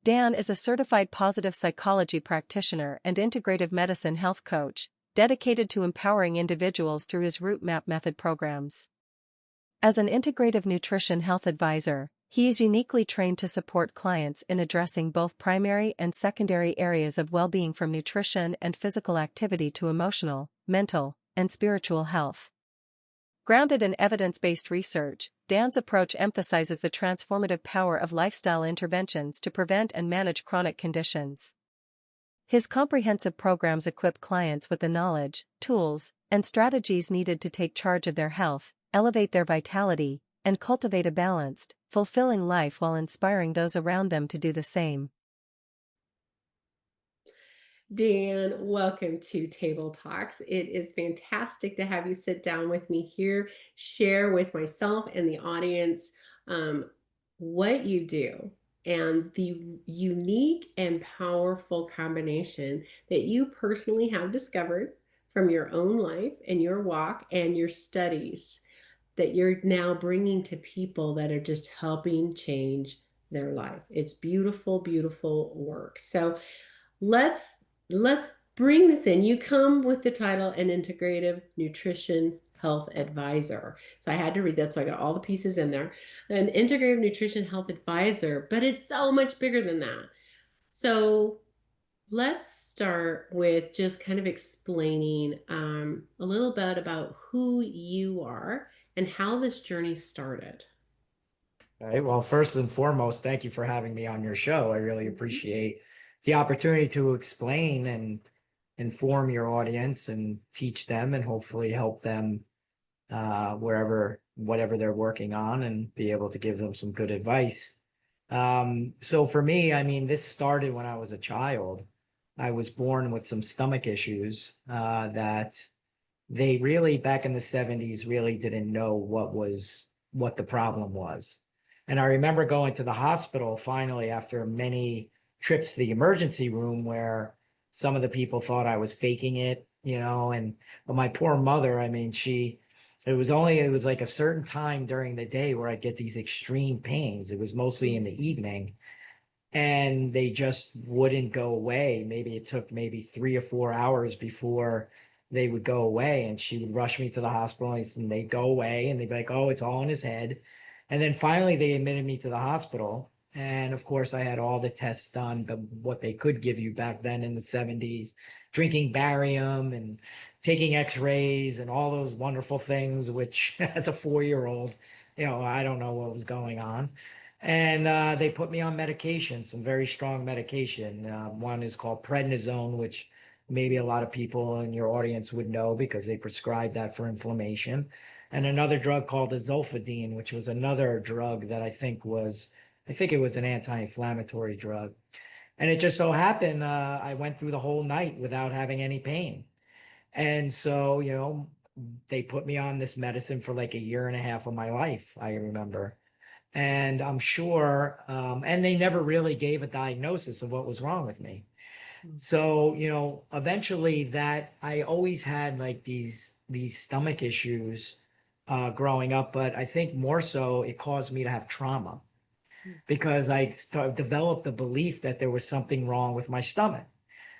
Dan is a certified positive psychology practitioner and integrative medicine health coach, dedicated to empowering individuals through his Root Map method programs. As an integrative nutrition health advisor, he is uniquely trained to support clients in addressing both primary and secondary areas of well-being, from nutrition and physical activity to emotional, mental, and spiritual health. Grounded in evidence-based research, Dan's approach emphasizes the transformative power of lifestyle interventions to prevent and manage chronic conditions. His comprehensive programs equip clients with the knowledge, tools, and strategies needed to take charge of their health, elevate their vitality, and cultivate a balanced, fulfilling life while inspiring those around them to do the same. Dan, welcome to Table Talks. It is fantastic to have you sit down with me here, share with myself and the audience what you do and the unique and powerful combination that you personally have discovered from your own life and your walk and your studies that you're now bringing to people that are just helping change their life. It's beautiful, beautiful work. So let's bring this in. You come with the title an integrative nutrition health advisor. So I had to read that, so I got all the pieces in there. An integrative nutrition health advisor, but it's so much bigger than that. So let's start with just kind of explaining a little bit about who you are and how this journey started. All right. Well, first and foremost, thank you for having me on your show. I really appreciate the opportunity to explain and inform your audience and teach them and hopefully help them whatever they're working on, and be able to give them some good advice. So for me, I mean, this started when I was a child. I was born with some stomach issues that they really, back in the 70s, really didn't know what the problem was. And I remember going to the hospital finally after many trips to the emergency room where some of the people thought I was faking it, but my poor mother, I mean, it was like a certain time during the day where I'd get these extreme pains. It was mostly in the evening, and they just wouldn't go away. Maybe it took 3 or 4 hours before they would go away, and she would rush me to the hospital, and they'd go away, and they'd be like, oh, it's all in his head. And then finally they admitted me to the hospital. And of course I had all the tests done, but what they could give you back then in the 70s, drinking barium and taking x-rays and all those wonderful things, which as a 4-year-old, I don't know what was going on. And they put me on medication, some very strong medication. One is called prednisone, which maybe a lot of people in your audience would know because they prescribe that for inflammation. And another drug called azolfidine, which was another drug that I think it was an anti-inflammatory drug. And it just so happened, I went through the whole night without having any pain. And so, they put me on this medicine for like a year and a half of my life, I remember. And I'm sure, and they never really gave a diagnosis of what was wrong with me. So, eventually that I always had like these stomach issues growing up, but I think more so it caused me to have trauma because developed the belief that there was something wrong with my stomach.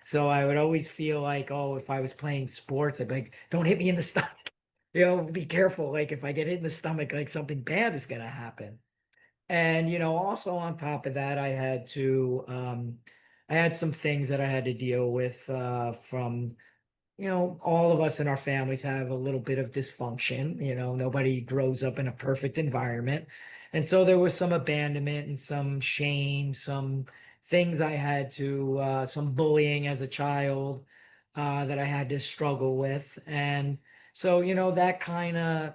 So I would always feel like, oh, if I was playing sports, I'd be like, don't hit me in the stomach. Be careful. Like if I get hit in the stomach, like something bad is going to happen. And, also on top of that, I had some things that I had to deal with from, all of us in our families have a little bit of dysfunction. Nobody grows up in a perfect environment. And so there was some abandonment and some shame, some things some bullying as a child that I had to struggle with. And so, that kind of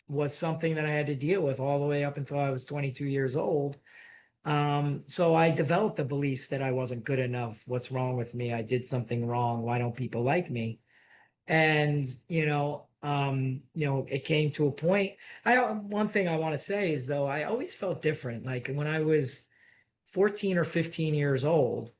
was something that I had to deal with all the way up until I was 22 years old. So I developed the beliefs that I wasn't good enough. What's wrong with me? I did something wrong. Why don't people like me? And, it came to a point. One thing I want to say is though, I always felt different. Like when I was 14 or 15 years old,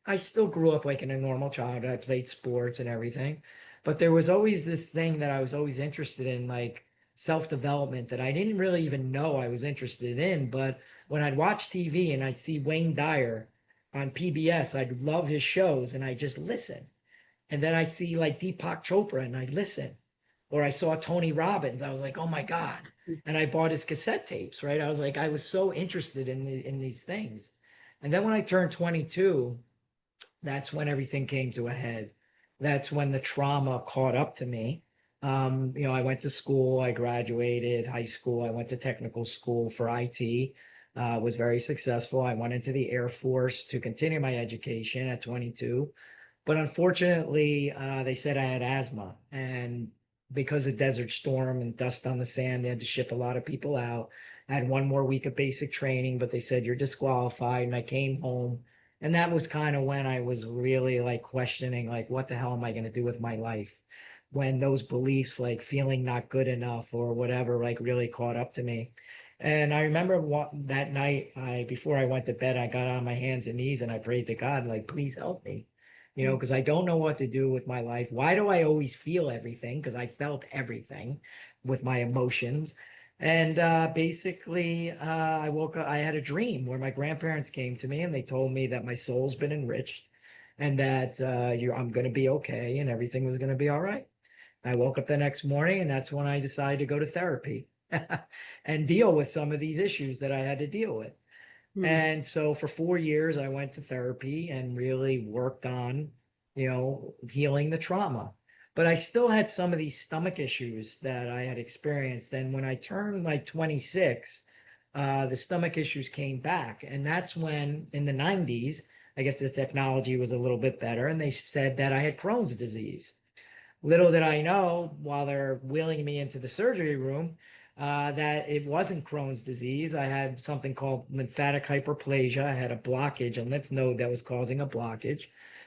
I still grew up like in a normal childhood. I played sports and everything, but there was always this thing that I was always interested in, like self-development that I didn't really even know I was interested in. But when I'd watch TV and I'd see Wayne Dyer on PBS, I'd love his shows and I just listen. And then I see like Deepak Chopra and I listen. Or I saw Tony Robbins. I was like, oh my God. And I bought his cassette tapes, right? I was like, I was so interested in these things. And then when I turned 22, that's when everything came to a head. That's when the trauma caught up to me. I went to school, I graduated high school, I went to technical school for IT, was very successful. I went into the Air Force to continue my education at 22. But unfortunately, they said I had asthma. And because of Desert Storm and dust on the sand, they had to ship a lot of people out. I had one more week of basic training, but they said you're disqualified. And I came home. And that was kind of when I was really like questioning, like, what the hell am I going to do with my life? When those beliefs, like feeling not good enough or whatever, like really caught up to me. And I remember that night, before I went to bed, I got on my hands and knees and I prayed to God, like, please help me, because I don't know what to do with my life. Why do I always feel everything? Because I felt everything with my emotions. And basically, I woke up, I had a dream where my grandparents came to me and they told me that my soul's been enriched and that I'm going to be okay and everything was going to be all right. I woke up the next morning and that's when I decided to go to therapy and deal with some of these issues that I had to deal with. And so for 4 years, I went to therapy and really worked on, healing the trauma. But I still had some of these stomach issues that I had experienced. And when I turned like 26, the stomach issues came back. And that's when in the 90s, I guess the technology was a little bit better. And they said that I had Crohn's disease. Little did I know, while they're wheeling me into the surgery room, that it wasn't Crohn's disease. I had something called lymphatic hyperplasia. I had a blockage, a lymph node that was causing a blockage.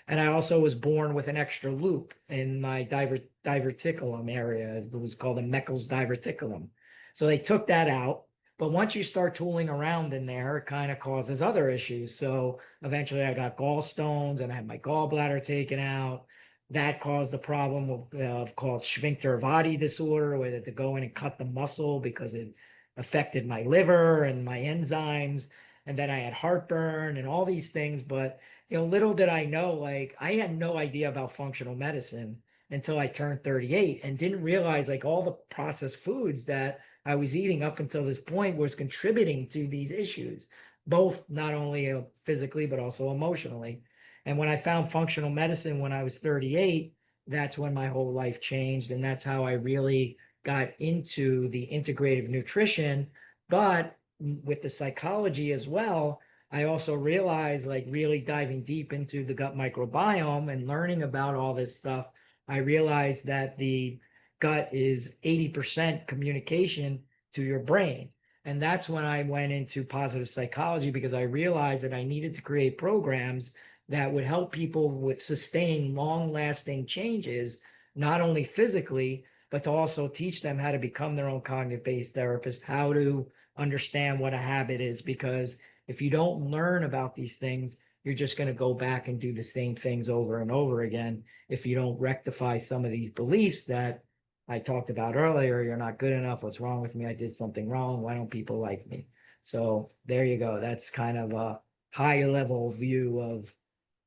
And I also was born with an extra loop in my diverticulum area. It was called a Meckel's diverticulum. So they took that out. But once you start tooling around in there, it kind of causes other issues. So eventually I got gallstones and I had my gallbladder taken out. That caused the problem of called sphincter vadi disorder, where they had to go in and cut the muscle because it affected my liver and my enzymes. And then I had heartburn and all these things. But, little did I know, like, I had no idea about functional medicine until I turned 38 and didn't realize, like, all the processed foods that I was eating up until this point was contributing to these issues, both not only physically, but also emotionally. And when I found functional medicine when I was 38, that's when my whole life changed. And that's how I really got into the integrative nutrition. But with the psychology as well, I also realized, like, really diving deep into the gut microbiome and learning about all this stuff, I realized that the gut is 80% communication to your brain. And that's when I went into positive psychology, because I realized that I needed to create programs that would help people with sustain long-lasting changes, not only physically, but to also teach them how to become their own cognitive-based therapist, how to understand what a habit is. Because if you don't learn about these things, you're just going to go back and do the same things over and over again. If you don't rectify some of these beliefs that I talked about earlier, you're not good enough. What's wrong with me? I did something wrong. Why don't people like me? So there you go. That's kind of a high level view of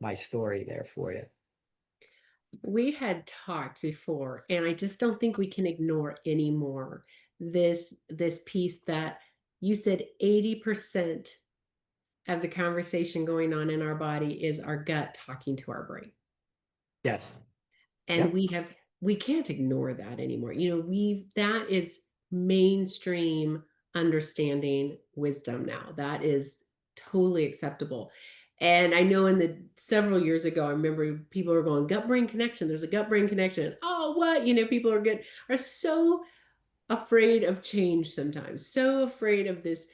my story there for you. We had talked before, and I just don't think we can ignore anymore this piece that you said 80% of the conversation going on in our body is our gut talking to our brain. Yes. And Yep. we can't ignore that anymore. That is mainstream understanding wisdom now. That is totally acceptable. And I know in the several years ago, I remember people were going gut brain connection. There's a gut brain connection. Oh, what? People are so afraid of change sometimes, so afraid of these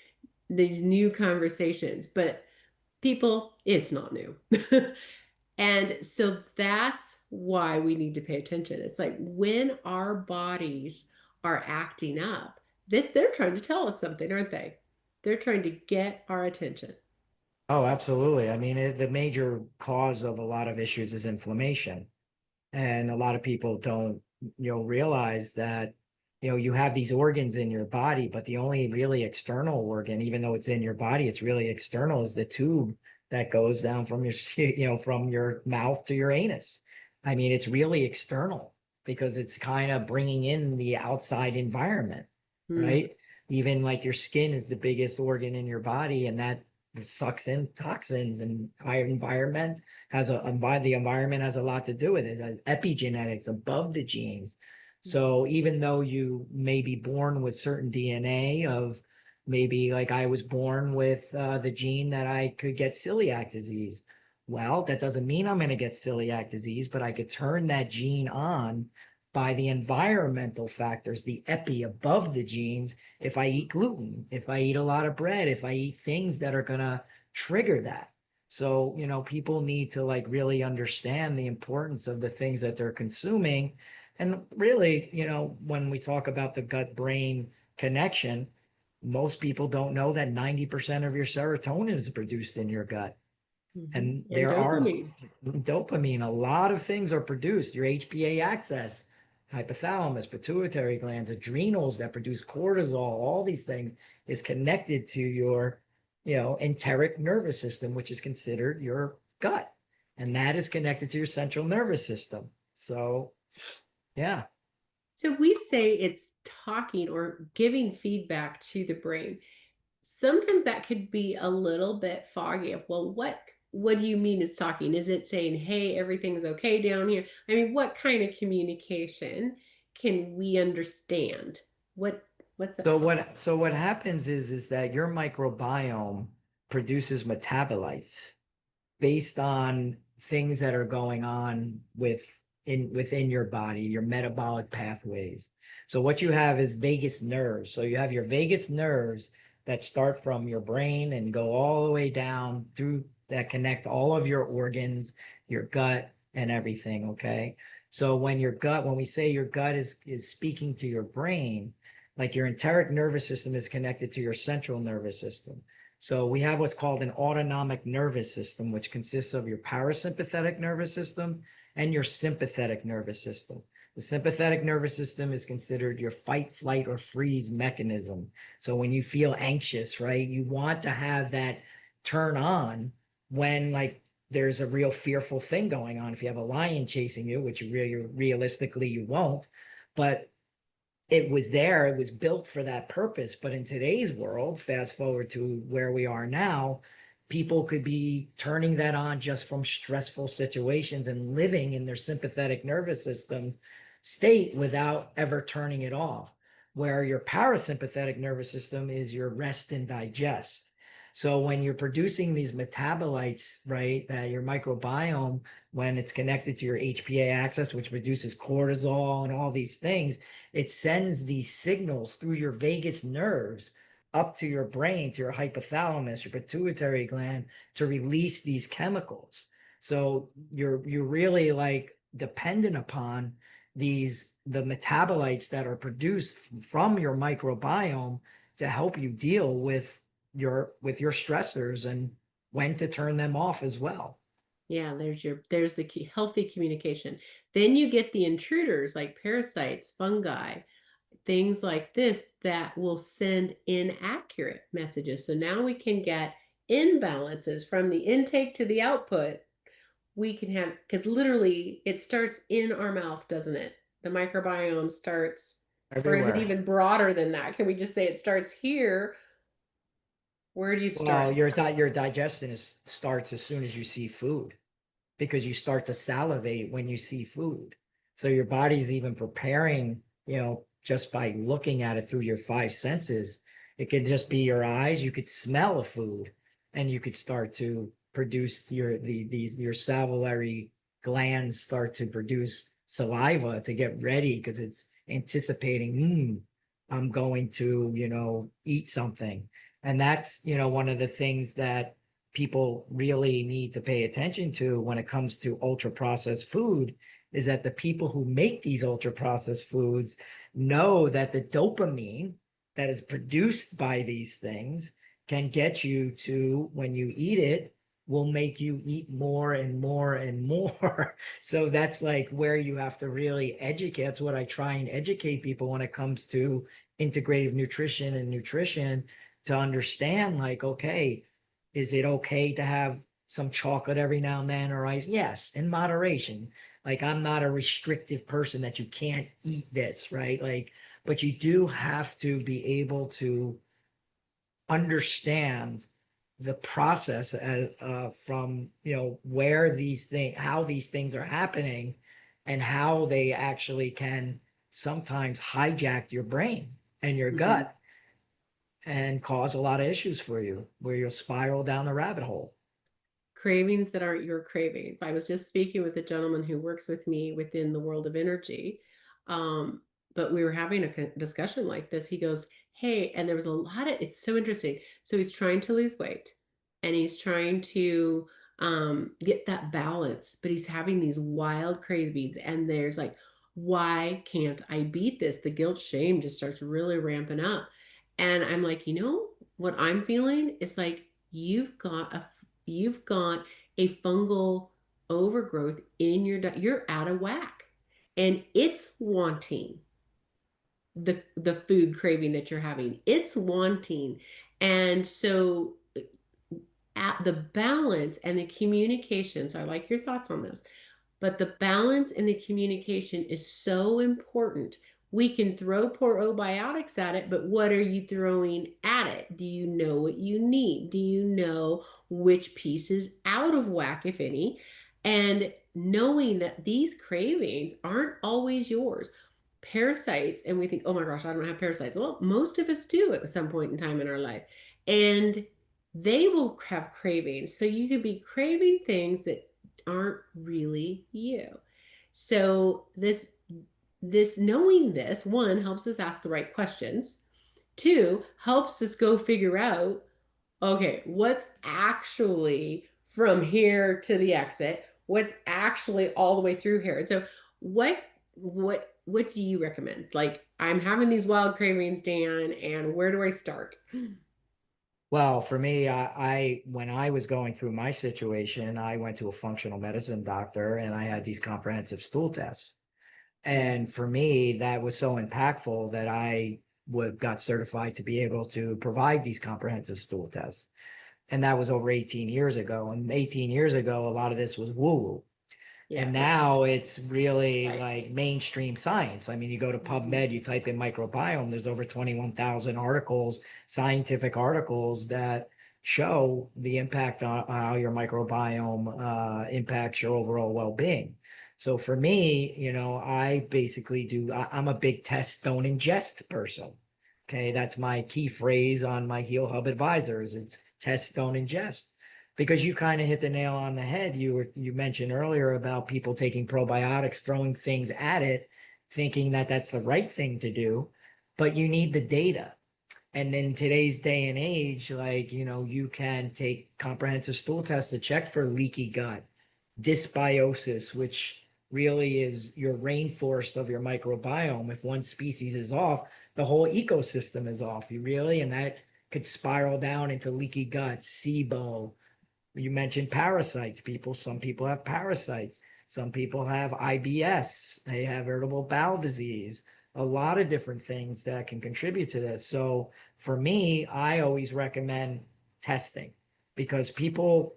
new conversations. But people, it's not new. And so that's why we need to pay attention. It's like when our bodies are acting up, that they're trying to tell us something, aren't they? They're trying to get our attention. Oh, absolutely. I mean, the major cause of a lot of issues is inflammation. And a lot of people don't, realize that you have these organs in your body, but the only really external organ, even though it's in your body, it's really external, is the tube that goes down from your, from your mouth to your anus. I mean, it's really external because it's kind of bringing in the outside environment, right? Even like your skin is the biggest organ in your body, and that sucks in toxins, and our environment the environment has a lot to do with it. Epigenetics above the genes. So even though you may be born with certain DNA of, maybe like I was born with the gene that I could get celiac disease. Well, that doesn't mean I'm going to get celiac disease, but I could turn that gene on by the environmental factors, the epi above the genes. If I eat gluten, if I eat a lot of bread, if I eat things that are going to trigger that. So, people need to like really understand the importance of the things that they're consuming. And really, when we talk about the gut brain connection, most people don't know that 90% of your serotonin is produced in your gut. And there are dopamine. A lot of things are produced. Your HPA axis, hypothalamus, pituitary glands, adrenals that produce cortisol, all these things is connected to your, enteric nervous system, which is considered your gut. And that is connected to your central nervous system. So, yeah. So we say it's talking or giving feedback to the brain. Sometimes that could be a little bit foggy of, well, what do you mean it's talking? Is it saying, hey, everything's okay down here? I mean, what kind of communication can we understand? What's that? So what happens is that your microbiome produces metabolites based on things that are going on within your body, your metabolic pathways. So what you have is vagus nerves. So you have your vagus nerves that start from your brain and go all the way down through, that connect all of your organs, your gut, and everything. Okay. So when we say your gut is speaking to your brain, like your enteric nervous system is connected to your central nervous system. So we have what's called an autonomic nervous system, which consists of your parasympathetic nervous system and your sympathetic nervous system. The sympathetic nervous system is considered your fight, flight, or freeze mechanism. So when you feel anxious, right, you want to have that turn on when like there's a real fearful thing going on. If you have a lion chasing you, which realistically you won't, but it was there, it was built for that purpose. But in today's world, fast forward to where we are now, people could be turning that on just from stressful situations and living in their sympathetic nervous system state without ever turning it off. Where your parasympathetic nervous system is your rest and digest. So when you're producing these metabolites, right, that your microbiome, when it's connected to your HPA axis, which produces cortisol and all these things, it sends these signals through your vagus nerves up to your brain, to your hypothalamus, your pituitary gland, to release these chemicals. So you're really like dependent upon the metabolites that are produced from your microbiome to help you deal with your stressors and when to turn them off as well. Yeah, there's the healthy communication. Then you get the intruders like parasites, fungi, things like this that will send inaccurate messages. So now we can get imbalances from the intake to the output. We can have, because literally it starts in our mouth, doesn't it? The microbiome starts, everywhere. Or is it even broader than that? Can we just say it starts here? Where do you start? Well, your digestion starts as soon as you see food, because you start to salivate when you see food. So your body's even preparing, just by looking at it through your five senses. It could just be your eyes. You could smell a food and you could start to produce your salivary glands start to produce saliva to get ready because it's anticipating, I'm going to, eat something. And that's, one of the things that people really need to pay attention to when it comes to ultra processed food, is that the people who make these ultra processed foods know that the dopamine that is produced by these things can get you to, when you eat it, will make you eat more and more and more. So that's like where you have to really educate. That's what I try and educate people when it comes to integrative nutrition and nutrition, to understand like, okay, is it okay to have some chocolate every now and then or ice? Yes, in moderation. Like I'm not a restrictive person that you can't eat this, right? Like, but you do have to be able to understand the process from where these things, how these things are happening, and how they actually can sometimes hijack your brain and your gut and cause a lot of issues for you, where you'll spiral down the rabbit hole. Cravings that aren't your cravings. I was just speaking with a gentleman who works with me within the world of energy. Um, but we were having a discussion like this. He goes, hey, and there was a lot of, it's so interesting. So he's trying to lose weight and he's trying to get that balance, but he's having these wild cravings. And there's like, why can't I beat this? The guilt shame just starts really ramping up. And I'm like, what I'm feeling is like, you've got a fungal overgrowth in you're out of whack, and it's wanting the food craving that you're having, it's wanting. And so at the balance and the communication, so I like your thoughts on this, but the balance and the communication is so important. We can throw probiotics at it, but what are you throwing at it? Do you know what you need? Do you know which piece is out of whack, if any? And knowing that these cravings aren't always yours. Parasites, and we think, oh my gosh, I don't have parasites. Well, most of us do at some point in time in our life. And they will have cravings. So you could be craving things that aren't really you. So this knowing this, one, helps us ask the right questions. Two, helps us go figure out, okay, what's actually from here to the exit? What's actually all the way through here? And so what do you recommend? Like, I'm having these wild cravings, Dan, and where do I start? Well, for me, when I was going through my situation, I went to a functional medicine doctor and I had these comprehensive stool tests. And for me, that was so impactful that I got certified to be able to provide these comprehensive stool tests. And that was over 18 years ago. And 18 years ago, a lot of this was woo-woo. Yeah, And now it's really right. like mainstream science. I mean, you go to PubMed, you type in microbiome, there's over 21,000 articles, scientific articles that show the impact on how your microbiome impacts your overall well-being. So for me, I basically I'm a big test, don't ingest person. Okay, that's my key phrase on my Heal Hub advisors. It's test, don't ingest, because you kind of hit the nail on the head. You mentioned earlier about people taking probiotics, throwing things at it, thinking that that's the right thing to do, but you need the data. And in today's day and age, like, you can take comprehensive stool tests to check for leaky gut, dysbiosis, which really is your rainforest of your microbiome. If one species is off, the whole ecosystem is off. And that could spiral down into leaky gut, SIBO. You mentioned parasites. Some people have parasites. Some people have IBS. They have irritable bowel disease. A lot of different things that can contribute to this. So for me, I always recommend testing, because people,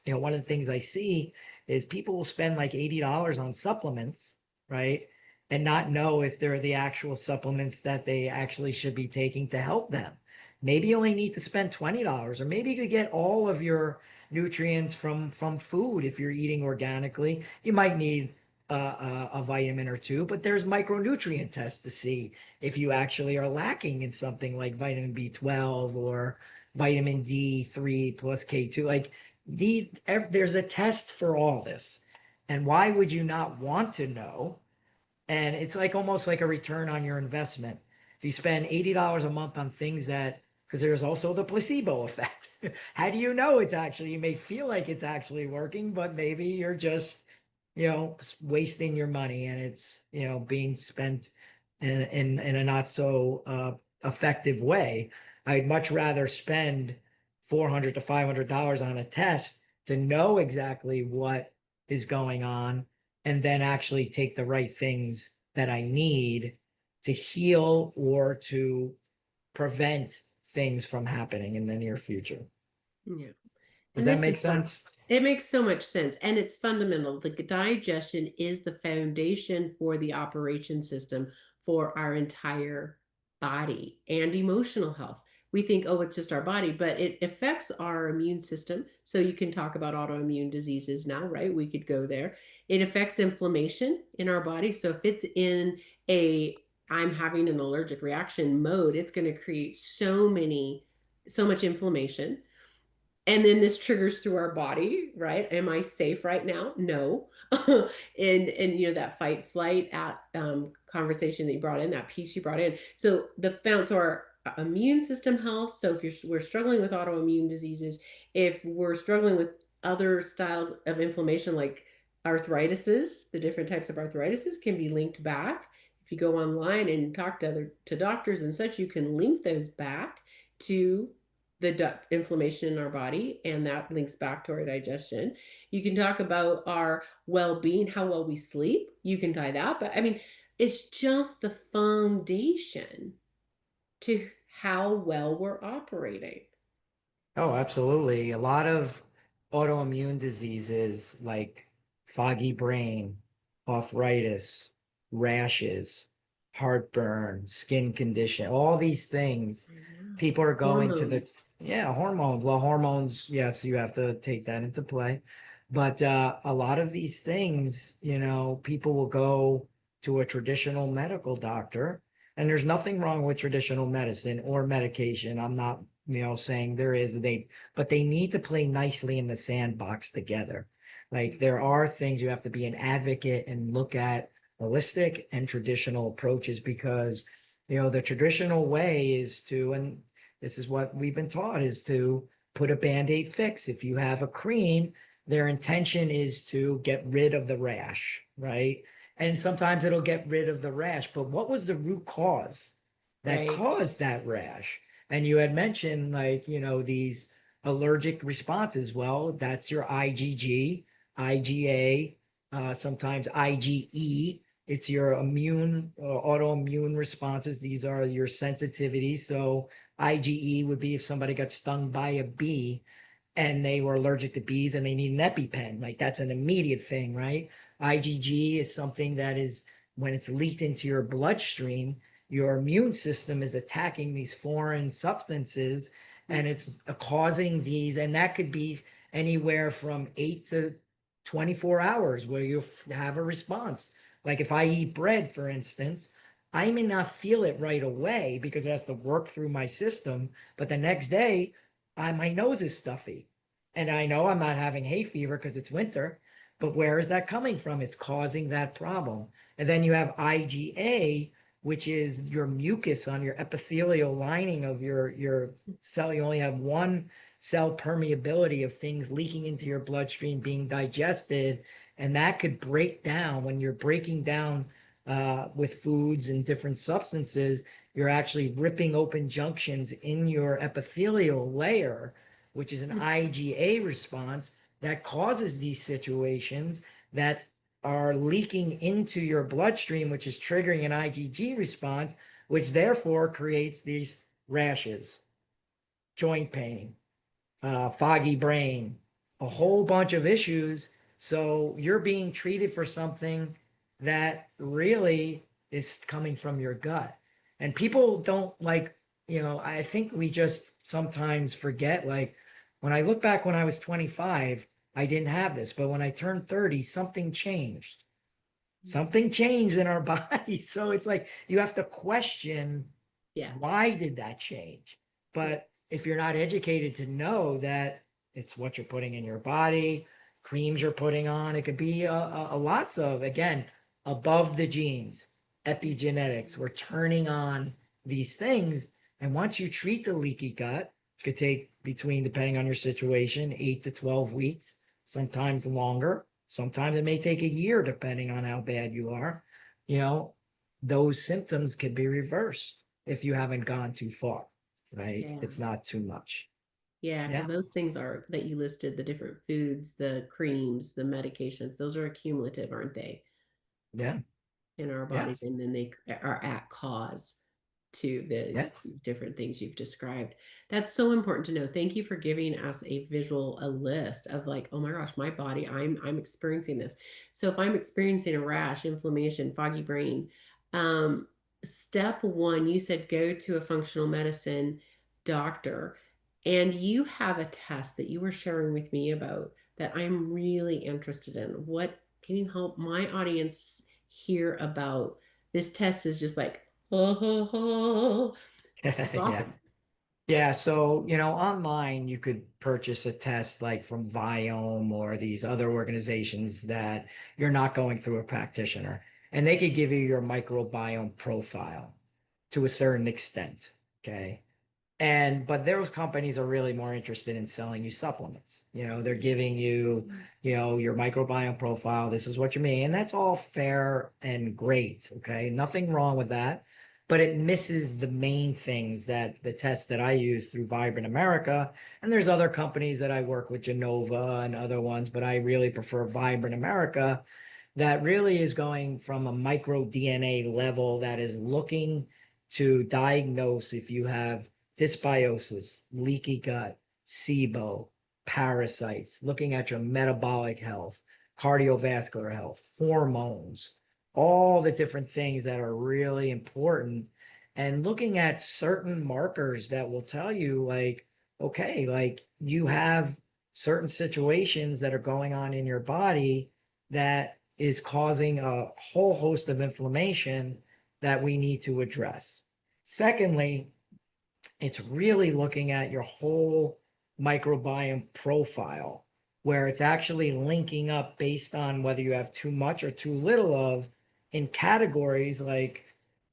one of the things I see is people will spend like $80 on supplements, right? And not know if they're the actual supplements that they actually should be taking to help them. Maybe you only need to spend $20, or maybe you could get all of your nutrients from food. If you're eating organically, you might need a vitamin or two, but there's micronutrient tests to see if you actually are lacking in something like vitamin B12 or vitamin D3 plus K2. Like, there's a test for all this. And why would you not want to know? And it's like almost like a return on your investment. If you spend $80 a month on things because there's also the placebo effect. How do you know you may feel like it's actually working, but maybe you're just, wasting your money, and it's, being spent in a not so effective way. I'd much rather spend $400 to $500 on a test to know exactly what is going on and then actually take the right things that I need to heal or to prevent things from happening in the near future. Yeah. Does And that this make is so, sense? it makes so much sense. And it's fundamental. The digestion is the foundation for the operation system for our entire body and emotional health. We think, oh, it's just our body, but it affects our immune system. So you can talk about autoimmune diseases now, right? We could go there. It affects inflammation in our body. So if it's in a I'm having an allergic reaction mode, it's going to create so much inflammation, and then this triggers through our body, right? Am I safe right now? No. And you know, that fight flight at conversation that you brought in, that piece you brought in. So so our immune system health. So if we're struggling with autoimmune diseases, if we're struggling with other styles of inflammation like arthritises, the different types of arthritises can be linked back. If you go online and talk to doctors and such, you can link those back to the inflammation in our body, and that links back to our digestion. You can talk about our well-being, how well we sleep. You can tie that, but I mean, it's just the foundation to how well we're operating. Oh, absolutely. A lot of autoimmune diseases like foggy brain, arthritis, rashes, heartburn, skin condition, all these things. I know. People are going to the, Hormones. yeah, hormones. Well, hormones, yes, you have to take that into play. But a lot of these things, people will go to a traditional medical doctor, and there's nothing wrong with traditional medicine or medication. I'm not saying there is, but they need to play nicely in the sandbox together. Like there are things you have to be an advocate and look at holistic and traditional approaches because, the traditional way is to, and this is what we've been taught, is to put a Band-Aid fix. If you have a cream, their intention is to get rid of the rash, right? And sometimes it'll get rid of the rash, but what was the root cause that Right. caused that rash? And you had mentioned like, these allergic responses. Well, that's your IgG, IgA, sometimes IgE. It's your autoimmune responses. These are your sensitivities. So IgE would be if somebody got stung by a bee and they were allergic to bees and they need an EpiPen. Like that's an immediate thing, right? IgG is something that is when it's leaked into your bloodstream, your immune system is attacking these foreign substances and it's causing these, and that could be anywhere from 8 to 24 hours where you have a response. Like if I eat bread, for instance, I may not feel it right away because it has to work through my system, but the next day, my nose is stuffy. And I know I'm not having hay fever because it's winter, but where is that coming from? It's causing that problem. And then you have IgA, which is your mucus on your epithelial lining of your cell. You only have one cell permeability of things leaking into your bloodstream being digested. And that could break down when you're breaking down with foods and different substances. You're actually ripping open junctions in your epithelial layer, which is an IgA response that causes these situations that are leaking into your bloodstream, which is triggering an IgG response, which therefore creates these rashes, joint pain, foggy brain, a whole bunch of issues. So you're being treated for something that really is coming from your gut. And people don't like, I think we just sometimes forget, like when I look back when I was 25, I didn't have this, but when I turned 30, something changed. Something changed in our body. So it's like you have to question, Yeah. why did that change? But if you're not educated to know that it's what you're putting in your body, creams you're putting on, it could be a lots of, again, above the genes, epigenetics. We're turning on these things. And once you treat the leaky gut, it could take between, depending on your situation, 8 to 12 weeks, sometimes longer. Sometimes it may take a year, depending on how bad you are. Those symptoms could be reversed if you haven't gone too far, right? Yeah. It's not too much. Yeah, because Yeah. those things are that you listed, the different foods, the creams, the medications, those are accumulative, aren't they, Yeah. in our Yeah. bodies? And then they are at cause to Yeah. these different things you've described. That's so important to know. Thank you for giving us a list of like, oh my gosh, my body, I'm experiencing this. So if I'm experiencing a rash, inflammation, foggy brain, um, step one, you said go to a functional medicine doctor, and you have a test that you were sharing with me about that I'm really interested in. What can you help my audience hear about? This test is just like, oh, it's just Yeah. awesome. Yeah, so online you could purchase a test like from Viome or these other organizations that you're not going through a practitioner, and they could give you your microbiome profile to a certain extent. Okay. But those companies are really more interested in selling you supplements. They're giving you, your microbiome profile. This is what you mean. And that's all fair and great. Okay. Nothing wrong with that. But it misses the main things that the tests that I use through Vibrant America. And there's other companies that I work with, Genova and other ones, but I really prefer Vibrant America, that really is going from a micro DNA level that is looking to diagnose if you have dysbiosis, leaky gut, SIBO, parasites, looking at your metabolic health, cardiovascular health, hormones, all the different things that are really important, and looking at certain markers that will tell you, like, okay, like you have certain situations that are going on in your body that is causing a whole host of inflammation that we need to address. Secondly, it's really looking at your whole microbiome profile, where it's actually linking up based on whether you have too much or too little of, in categories. Like,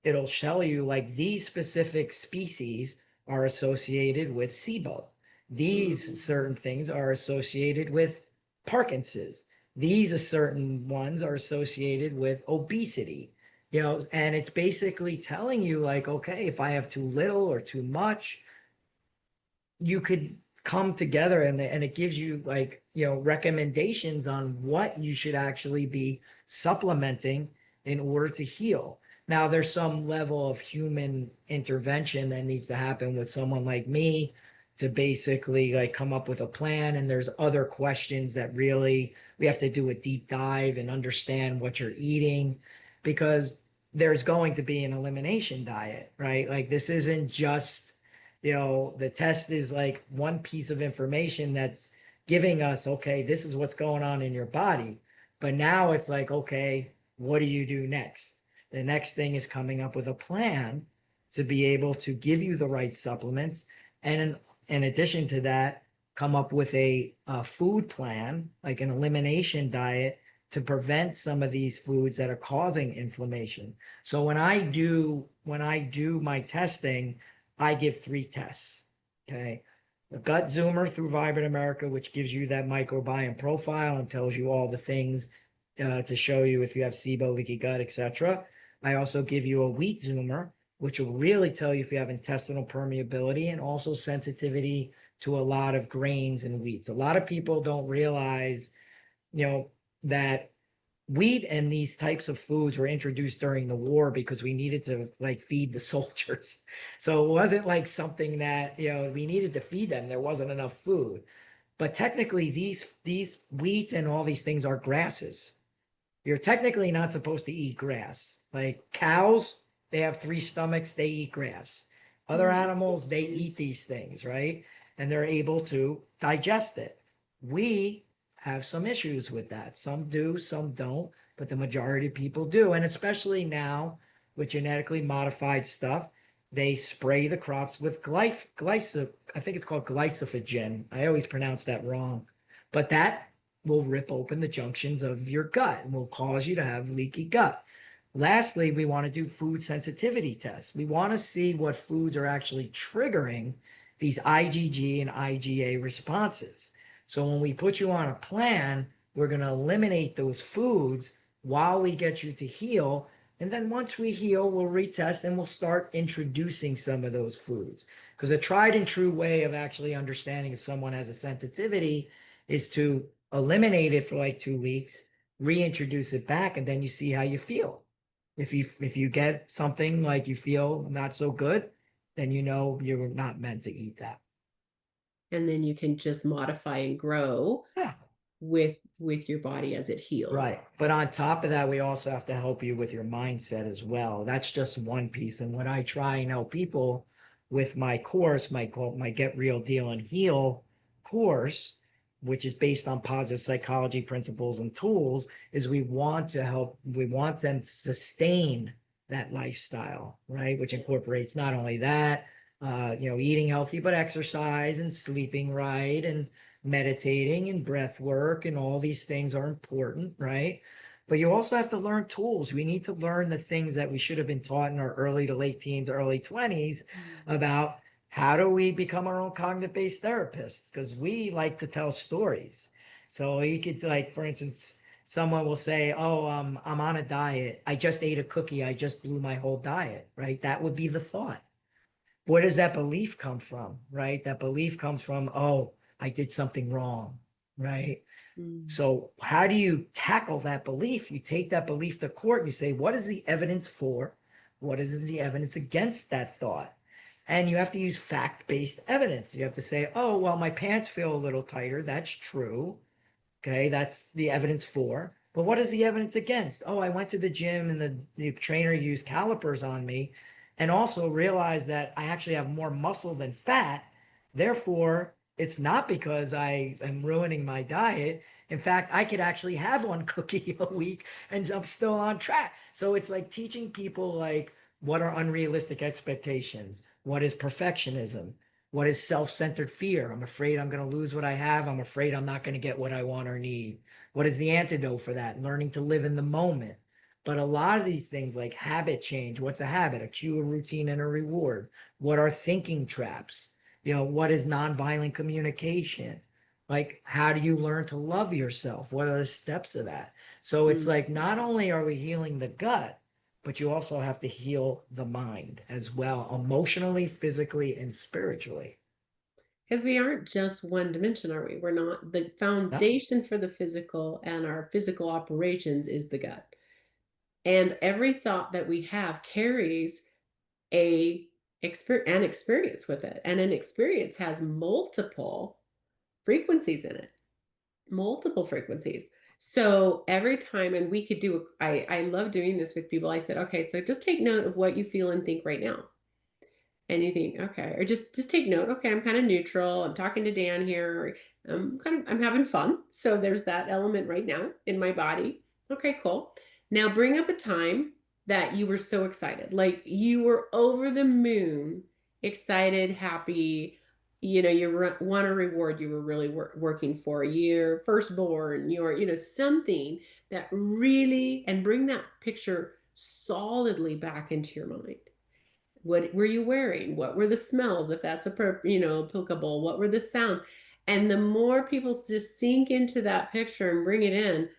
it'll tell you like these specific species are associated with SIBO. These certain things are associated with Parkinson's. These are certain ones are associated with obesity. And it's basically telling you, like, okay, if I have too little or too much, you could come together, and it gives you, like, recommendations on what you should actually be supplementing in order to heal. Now, there's some level of human intervention that needs to happen with someone like me to basically like come up with a plan. And there's other questions that really we have to do a deep dive and understand what you're eating, because there's going to be an elimination diet, right? Like, this isn't just, the test is like one piece of information that's giving us, okay, this is what's going on in your body. But now it's like, okay, what do you do next? The next thing is coming up with a plan to be able to give you the right supplements. And in addition to that, come up with a food plan, like an elimination diet, to prevent some of these foods that are causing inflammation. So when I do my testing, I give 3 tests. Okay. The gut zoomer through Vibrant America, which gives you that microbiome profile and tells you all the things to show you if you have SIBO, leaky gut, etc. I also give you a wheat zoomer, which will really tell you if you have intestinal permeability and also sensitivity to a lot of grains and wheats. A lot of people don't realize, that wheat and these types of foods were introduced during the war because we needed to like feed the soldiers. So it wasn't like something that, we needed to feed them. There wasn't enough food. But technically these wheat and all these things are grasses. You're technically not supposed to eat grass. Like cows, they have 3 stomachs, they eat grass. Other animals, they Interesting. eat these things, right? And they're able to digest it. We have some issues with that. Some do, some don't, but the majority of people do. And especially now with genetically modified stuff, they spray the crops with I think it's called glycophagen. I always pronounce that wrong. But that will rip open the junctions of your gut and will cause you to have leaky gut. Lastly, we want to do food sensitivity tests. We want to see what foods are actually triggering these IgG and IgA responses. So when we put you on a plan, we're going to eliminate those foods while we get you to heal. And then once we heal, we'll retest and we'll start introducing some of those foods. Because a tried and true way of actually understanding if someone has a sensitivity is to eliminate it for like 2 weeks, reintroduce it back, and then you see how you feel. If you get something like you feel not so good, then you know you're not meant to eat that. And then you can just modify and grow Yeah. with your body as it heals. Right. But on top of that, we also have to help you with your mindset as well. That's just one piece. And what I try and help people with my course, my Get Real, Deal, and Heal course, which is based on positive psychology principles and tools, is we want them to sustain that lifestyle, right? Which incorporates not only that, eating healthy, but exercise and sleeping right and meditating and breath work and all these things are important, right? But you also have to learn tools. We need to learn the things that we should have been taught in our early to late teens, early 20s about how do we become our own cognitive based therapist? Because we like to tell stories. So you could, like, for instance, someone will say, oh, I'm on a diet. I just ate a cookie. I just blew my whole diet, right? That would be the thought. Where does that belief come from, right? That belief comes from, oh, I did something wrong, right? So how do you tackle that belief? You take that belief to court and you say, what is the evidence for? What is the evidence against that thought? And you have to use fact-based evidence. You have to say, oh, well, my pants feel a little tighter. That's true. Okay, that's the evidence for. But what is the evidence against? Oh, I went to the gym and the trainer used calipers on me and also realized that I actually have more muscle than fat. Therefore, it's not because I am ruining my diet. In fact, I could actually have one cookie a week and I'm still on track. So it's like teaching people like what are unrealistic expectations? What is perfectionism? What is self-centered fear? I'm afraid I'm going to lose what I have. I'm afraid I'm not going to get what I want or need. What is the antidote for that? Learning to live in the moment. But a lot of these things like habit change. What's a habit? A cue, a routine, and a reward. What are thinking traps? What is nonviolent communication? Like, how do you learn to love yourself? What are the steps of that? So it's like not only are we healing the gut, but you also have to heal the mind as well, emotionally, physically, and spiritually. Because we aren't just one dimension, are we? We're not. The foundation for the physical and our physical operations is the gut. And every thought that we have carries an experience with it. And an experience has multiple frequencies in it, multiple frequencies. So every time, and we could do, I love doing this with people. I said, okay, so just take note of what you feel and think right now. And you think, okay, or just take note. Okay, I'm kind of neutral. I'm talking to Dan here. I'm having fun. So there's that element right now in my body. Okay, cool. Now bring up a time that you were so excited, like you were over the moon, excited, happy. You want a reward you were really working for. Your firstborn, something that really, and bring that picture solidly back into your mind. What were you wearing? What were the smells, if that's applicable? What were the sounds? And the more people just sink into that picture and bring it in,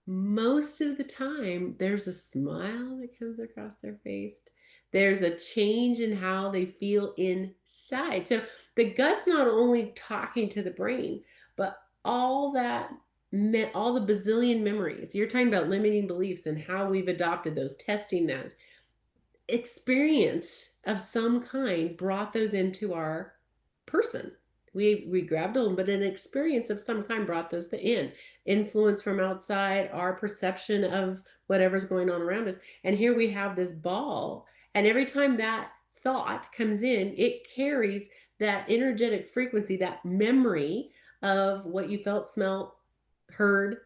most of the time there's a smile that comes across their face. There's a change in how they feel inside. So the gut's not only talking to the brain, but all the bazillion memories. You're talking about limiting beliefs and how we've adopted those, testing those. Experience of some kind brought those into our person. We grabbed them, but an experience of some kind brought those in. Influence from outside, our perception of whatever's going on around us. And here we have this ball. And every time that thought comes in, it carries that energetic frequency, that memory of what you felt, smelt, heard,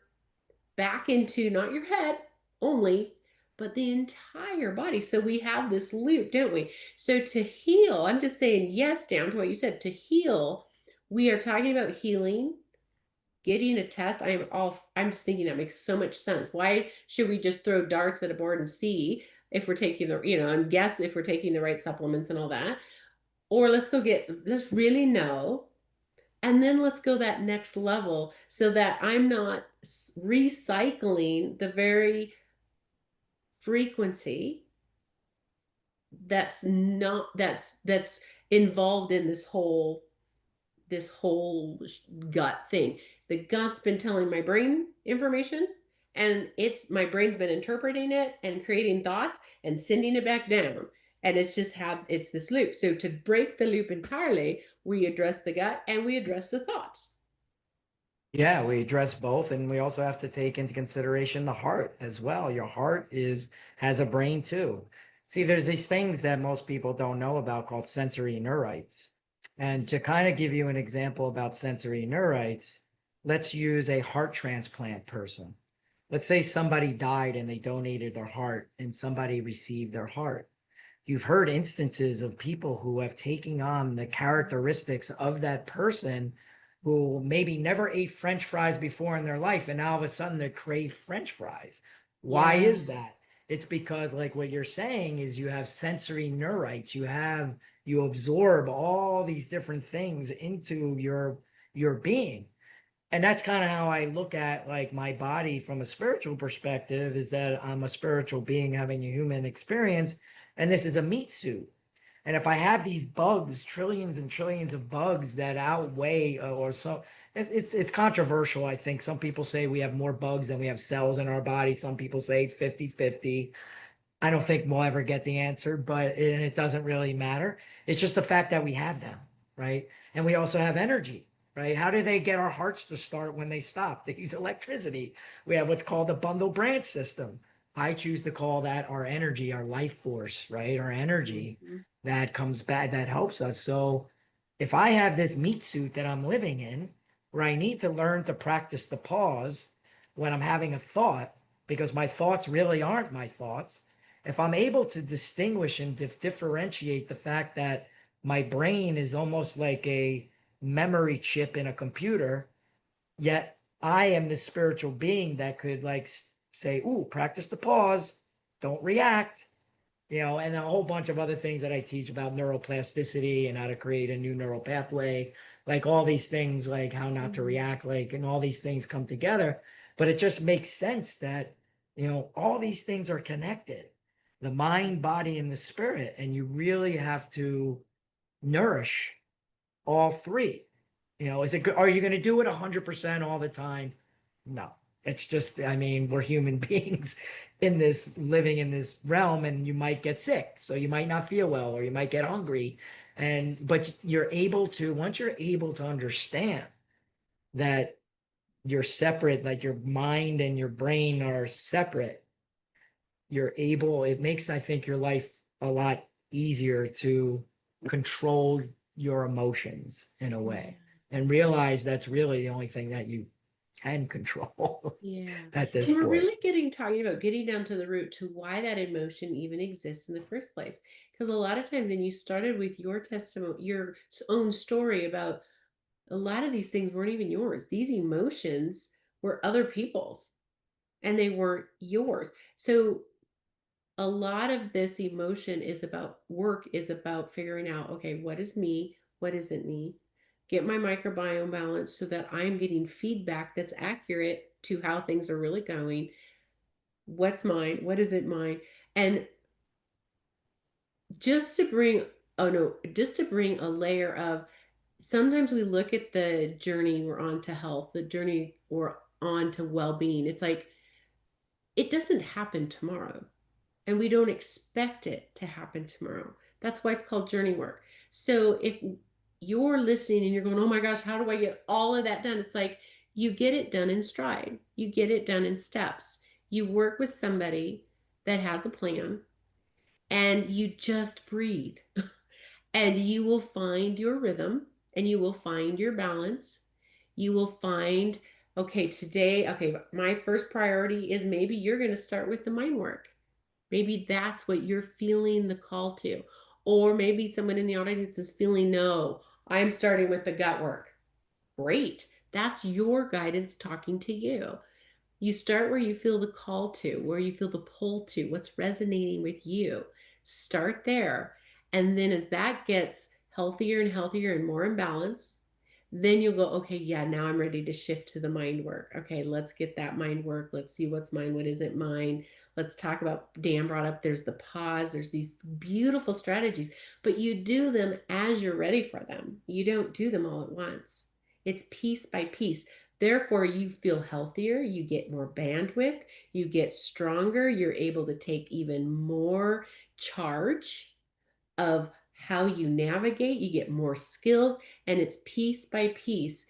back into not your head only, but the entire body. So we have this loop, don't we? So to heal, I'm just saying yes, down to what you said. To heal, we are talking about healing, getting a test. I'm just thinking that makes so much sense. Why should we just throw darts at a board and see if we're taking and guess if we're taking the right supplements and all that? Or let's really know. And then let's go that next level so that I'm not recycling the very frequency that's involved in this whole gut thing. The gut's been telling my brain information, and my brain's been interpreting it and creating thoughts and sending it back down. And it's this loop. So to break the loop entirely, we address the gut and we address the thoughts. Yeah, we address both, and we also have to take into consideration the heart as well. Your heart has a brain too. See, there's these things that most people don't know about called sensory neurites. And to kind of give you an example about sensory neurites, let's use a heart transplant person. Let's say somebody died and they donated their heart and somebody received their heart. You've heard instances of people who have taken on the characteristics of that person who maybe never ate French fries before in their life, and now all of a sudden they crave French fries. Why is that? It's because, like what you're saying, is you have sensory neurites. You absorb all these different things into your being. And that's kind of how I look at like my body from a spiritual perspective, is that I'm a spiritual being having a human experience, and this is a meat suit. And if I have these bugs, trillions and trillions of bugs that outweigh or so, it's controversial. I think some people say we have more bugs than we have cells in our body. Some people say it's 50-50. I don't think we'll ever get the answer, but it doesn't really matter. It's just the fact that we have them, right? And we also have energy, right? How do they get our hearts to start when they stop? They use electricity. We have what's called the bundle branch system. I choose to call that our energy, our life force, right? Our energy that comes back, that helps us. So if I have this meat suit that I'm living in, where I need to learn to practice the pause when I'm having a thought, because my thoughts really aren't my thoughts. If I'm able to distinguish and differentiate the fact that my brain is almost like a memory chip in a computer, yet I am this spiritual being that could like say, "Ooh, practice the pause, don't react," and a whole bunch of other things that I teach about neuroplasticity and how to create a new neural pathway, like all these things, like how not to react, like, and all these things come together. But it just makes sense that, all these things are connected, the mind, body, and the spirit. And you really have to nourish all three. Is it good? Are you going to do it 100% all the time? No. It's just, I mean, we're human beings living in this realm, and you might get sick. So you might not feel well, or you might get hungry. But once you're able to understand that you're separate, like your mind and your brain are separate, it makes, I think, your life a lot easier to control your emotions in a way, and realize that's really the only thing that you can control at this And we're point. really talking about getting down to the root to why that emotion even exists in the first place. Because a lot of times, and you started with your testimony, your own story about a lot of these things weren't even yours. These emotions were other people's, and they weren't yours. So a lot of this emotion is about figuring out, okay, what is me? What isn't me? Get my microbiome balanced so that I'm getting feedback that's accurate to how things are really going. What's mine? What isn't mine? And just to bring, just to bring a layer of, sometimes we look at the journey we're on to health, the journey we're on to well-being. It's like, it doesn't happen tomorrow, and we don't expect it to happen tomorrow. That's why it's called journey work. So if you're listening and you're going, oh my gosh, how do I get all of that done? It's like, you get it done in stride. You get it done in steps. You work with somebody that has a plan, and you just breathe. And you will find your rhythm, and you will find your balance. You will find, okay, today, okay, my first priority is, maybe you're going to start with the mind work. Maybe that's what you're feeling the call to. Or maybe someone in the audience is feeling, no, I'm starting with the gut work. Great. That's your guidance talking to you. You start where you feel the call to, where you feel the pull to, what's resonating with you. Start there. And then as that gets healthier and healthier and more in balance, then you'll go, okay, yeah, now I'm ready to shift to the mind work. Okay, let's get that mind work. Let's see what's mine, what isn't mine. Let's talk about, Dan brought up, there's the pause, there's these beautiful strategies, but you do them as you're ready for them. You don't do them all at once. It's piece by piece. Therefore, you feel healthier, you get more bandwidth, you get stronger, you're able to take even more charge of how you navigate, you get more skills, and it's piece by piece.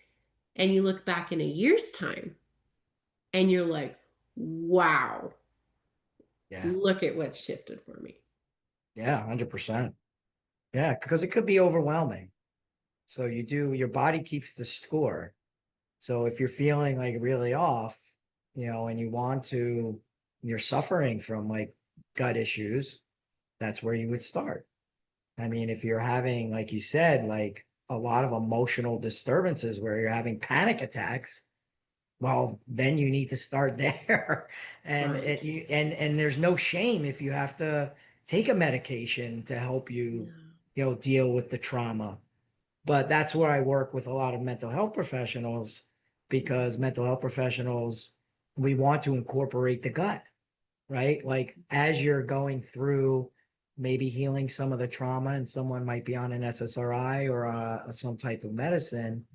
And you look back in a year's time and you're like, wow, Yeah. look at what's shifted for me. Yeah, 100%. Yeah, because it could be overwhelming. So your body keeps the score. So if you're feeling like really off, and you're suffering from like gut issues, that's where you would start. I mean, if you're having, like you said, like a lot of emotional disturbances where you're having panic attacks, well, then you need to start there. And Right. and there's no shame if you have to take a medication to help you, Yeah. deal with the trauma. But that's where I work with a lot of mental health professionals, because mental health professionals, we want to incorporate the gut, right? Like as you're going through maybe healing some of the trauma, and someone might be on an SSRI or some type of medicine,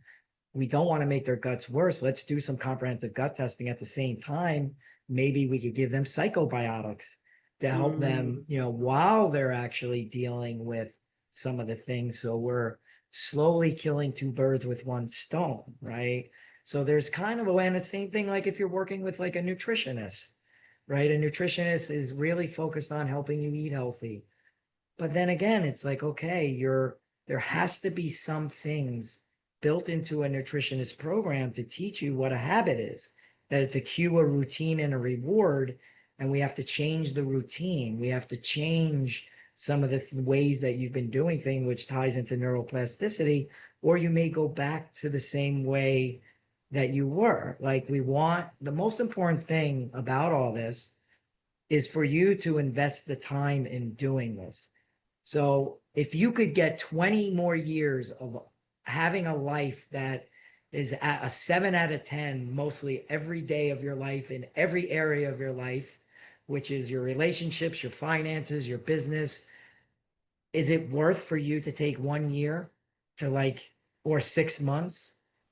we don't want to make their guts worse. Let's do some comprehensive gut testing at the same time. Maybe we could give them psychobiotics to help them, while they're actually dealing with some of the things. So we're slowly killing two birds with one stone, right? So there's kind of a way, and the same thing like if you're working with like a nutritionist, right? A nutritionist is really focused on helping you eat healthy. But then again, it's like, okay, there has to be some things built into a nutritionist program to teach you what a habit is, that it's a cue, a routine, and a reward. And we have to change the routine. We have to change some of the ways that you've been doing things, which ties into neuroplasticity, or you may go back to the same way that you were. Like the most important thing about all this is for you to invest the time in doing this. So if you could get 20 more years of having a life that is at a 7 out of 10, mostly every day of your life in every area of your life, which is your relationships, your finances, your business, is it worth for you to take 1 year to or 6 months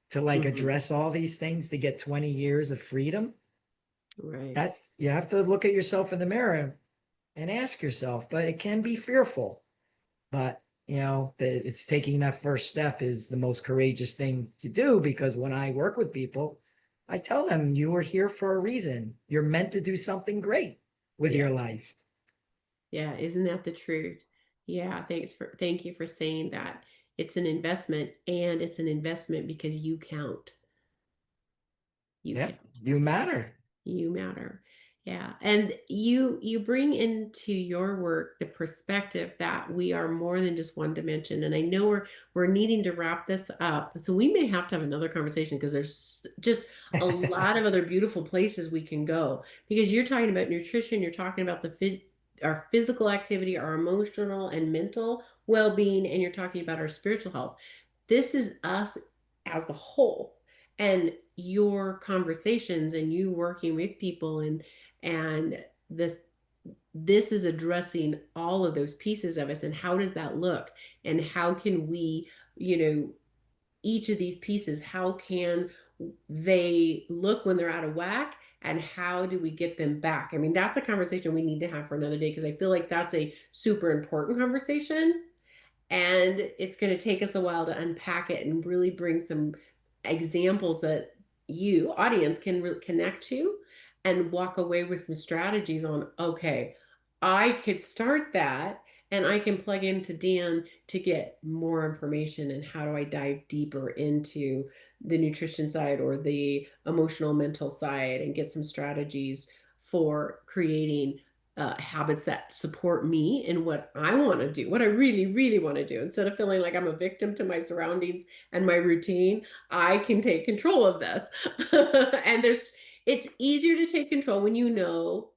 to address all these things to get 20 years of freedom? Right. You have to look at yourself in the mirror and ask yourself, but it can be fearful. But it's taking that first step is the most courageous thing to do, because when I work with people, I tell them you were here for a reason. You're meant to do something great with Yeah. your life. Yeah. Isn't that the truth? Yeah. Thank you for saying that. It's an investment, and it's an investment because you count. You Yeah, count. you matter. You matter. Yeah. And you bring into your work the perspective that we are more than just one dimension. And I know we're needing to wrap this up. So we may have to have another conversation, because there's just a lot of other beautiful places we can go, because you're talking about nutrition, you're talking about our physical activity, our emotional and mental well-being, and you're talking about our spiritual health. This is us as the whole. And your conversations and you working with people, and this is addressing all of those pieces of us. And how does that look, and how can we, each of these pieces, how can they look when they're out of whack, and how do we get them back? I mean, that's a conversation we need to have for another day, because I feel like that's a super important conversation, and it's going to take us a while to unpack it and really bring some examples that you, audience, can really connect to, and walk away with some strategies on, okay, I could start that, and I can plug into Dan to get more information. And how do I dive deeper into the nutrition side or the emotional mental side, and get some strategies for creating habits that support me in what I want to do, what I really, really want to do. Instead of feeling like I'm a victim to my surroundings and my routine, I can take control of this. And it's easier to take control when you know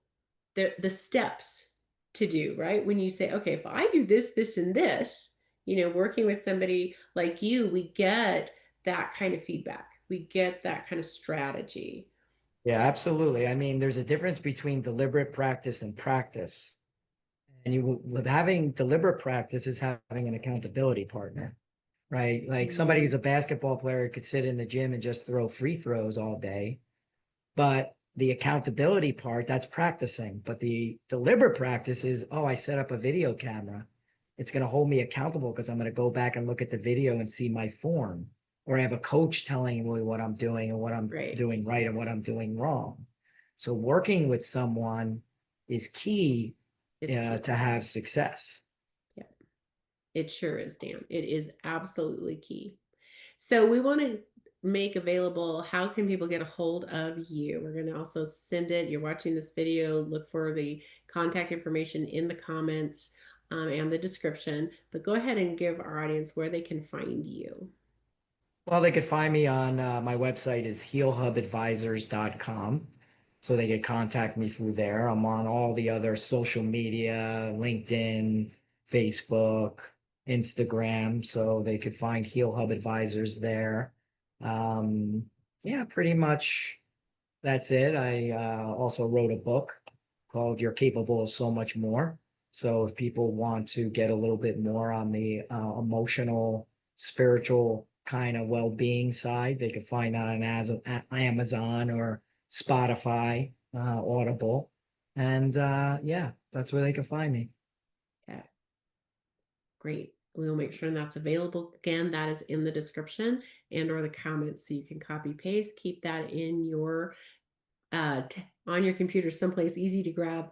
the steps to do, right? When you say, okay, if I do this, this, and this, working with somebody like you, we get that kind of feedback. We get that kind of strategy. Yeah, absolutely. I mean, there's a difference between deliberate practice and practice. And you with having deliberate practice is having an accountability partner, right? Like somebody who's a basketball player could sit in the gym and just throw free throws all day. But the accountability part, that's practicing. But the deliberate practice is, oh, I set up a video camera. It's going to hold me accountable because I'm going to go back and look at the video and see my form. Or I have a coach telling me what I'm doing and what I'm doing right and what I'm doing wrong. So working with someone is key, to have success. Yeah, it sure is, Dan. It is absolutely key. So we want to make available, how can people get a hold of you? We're going to also send it. You're watching this video, look for the contact information in the comments and the description. But go ahead and give our audience where they can find you. Well, they could find me on my website is healhubadvisors.com. So they could contact me through there. I'm on all the other social media, LinkedIn, Facebook, Instagram. So they could find Heal Hub Advisors there. Yeah, pretty much that's it. I also wrote a book called You're Capable of So Much More. So if people want to get a little bit more on the emotional, spiritual kind of well-being side, they could find that on Amazon or Spotify, Audible. And yeah, that's where they can find me. Yeah. Great. We'll make sure that's available. Again, that is in the description and or the comments. So you can copy paste, keep that in your on your computer someplace easy to grab,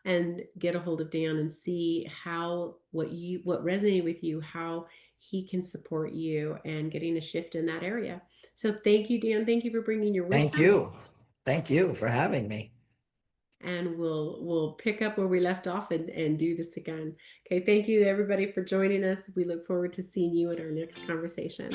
and get a hold of Dan and see how what resonated with you, how he can support you and getting a shift in that area. So thank you, Dan. Thank you for bringing your wisdom. Thank you for having me. And we'll pick up where we left off and do this again. Okay, thank you everybody for joining us. We look forward to seeing you at our next conversation.